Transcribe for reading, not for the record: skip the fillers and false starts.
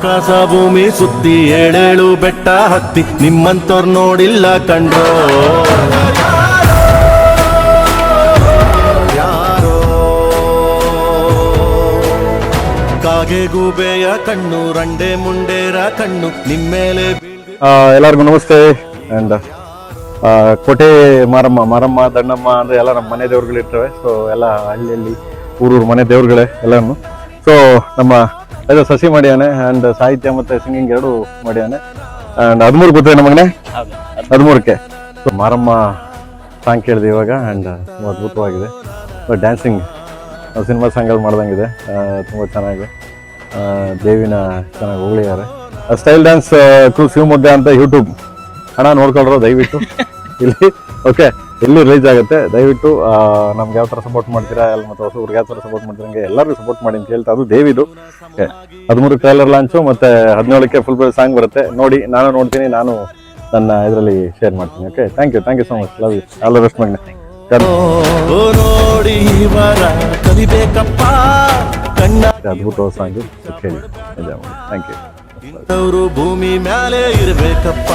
ಆಕಾಶ ಭೂಮಿ ಸುತ್ತಿ ಏಳೇಳು ಬೆಟ್ಟ ಹತ್ತಿ ನಿಮ್ಮಂತೋರ್ ನೋಡಿಲ್ಲ ಕಂಡ್ರೋ ಯಾರೋ ಕಾಗೆ ಗೂಬೆಯ ಕಣ್ಣು ರಂಡೆ ಮುಂಡೇರ ಕಣ್ಣು ನಿಮ್ಮೇಲೆ ಎಲ್ಲರಿಗೂ ನಮಸ್ತೆ. ಆ್ಯಂಡ್ ಕೋಟೆ ಮಾರಮ್ಮ ದಣ್ಣಮ್ಮ ಅಂದರೆ ಎಲ್ಲ ನಮ್ಮ ಮನೆ ದೇವ್ರುಗಳಿರ್ತವೆ. ಸೊ ಎಲ್ಲ ಹಳ್ಳಿಯಲ್ಲಿ ಊರೂರು ಮನೆ ದೇವ್ರುಗಳೇ ಎಲ್ಲನೂ. ಸೊ ನಮ್ಮ ಎಲ್ಲ ಸಸಿ ಮಾಡ್ಯಾನೆ ಆ್ಯಂಡ್ ಸಾಹಿತ್ಯ ಮತ್ತು ಸಿಂಗಿಂಗ್ ಎರಡೂ ಮಾಡ್ಯಾನೆ. ಆ್ಯಂಡ್ 13 ಗೊತ್ತೇ ನಮಗನೆ 13ಕ್ಕೆ ಸೊ ಮಾರಮ್ಮ ಸಾಂಗ್ ಕೇಳಿದೆ ಇವಾಗ. ಆ್ಯಂಡ್ ತುಂಬ ಅದ್ಭುತವಾಗಿದೆ. ಡ್ಯಾನ್ಸಿಂಗ್ ಸಿನಿಮಾ ಸಾಂಗಲ್ಲಿ ಮಾಡ್ದಂಗಿದೆ, ತುಂಬ ಚೆನ್ನಾಗಿದೆ. ದೇವಿನ ಚೆನ್ನಾಗಿ ಹೋಗ್ಲಿದ್ದಾರೆ. ಸ್ಟೈಲ್ ಡ್ಯಾನ್ಸ್ ಕ್ರೂ ಶಿವಮೊಗ್ಗ ಅಂತ ಯೂಟ್ಯೂಬ್ ಹಣ ನೋಡ್ಕೊಳ್ರೋ ದಯವಿಟ್ಟು. ಇಲ್ಲಿ ಓಕೆ ಎಲ್ಲಿ ರಿಲೀಸ್ ಆಗುತ್ತೆ, ದಯವಿಟ್ಟು ನಮ್ಗೆ ಯಾವ ಥರ ಸಪೋರ್ಟ್ ಮಾಡ್ತೀರಾ ಎಲ್ಲ ಮತ್ತು ಹೊಸಬ್ರಿಗೆ ಯಾವ ಥರ ಸಪೋರ್ಟ್ ಮಾಡ್ತೀರಾ ಹಂಗೆ ಎಲ್ಲರಿಗೂ ಸಪೋರ್ಟ್ ಮಾಡಿ ಅಂತ ಹೇಳ್ತಾ. ಅದು ದೇವಿದು 13 ಟ್ರೈಲರ್ ಲಾಂಚು ಮತ್ತು 17ಕ್ಕೆ ಫುಲ್ ಸಾಂಗ್ ಬರುತ್ತೆ. ನೋಡಿ, ನಾನು ನೋಡ್ತೀನಿ, ನಾನು ನನ್ನ ಇದರಲ್ಲಿ ಶೇರ್ ಮಾಡ್ತೀನಿ. Okay, thank you so much. Love you. All the best ಮಗನೆ. ನೋಡಿ ಕಲಿಬೇಕಪ್ಪ ಕಣ್ಣ ಅದ್ಭುತ ಸಾಂಗು ಕೇಳಿ ಎಂಜಾಯ್ ಮಾಡಿ. Thank you. ಭೂಮಿ ಮ್ಯಾಲೆ ಇರ್ಬೇಕಪ್ಪ.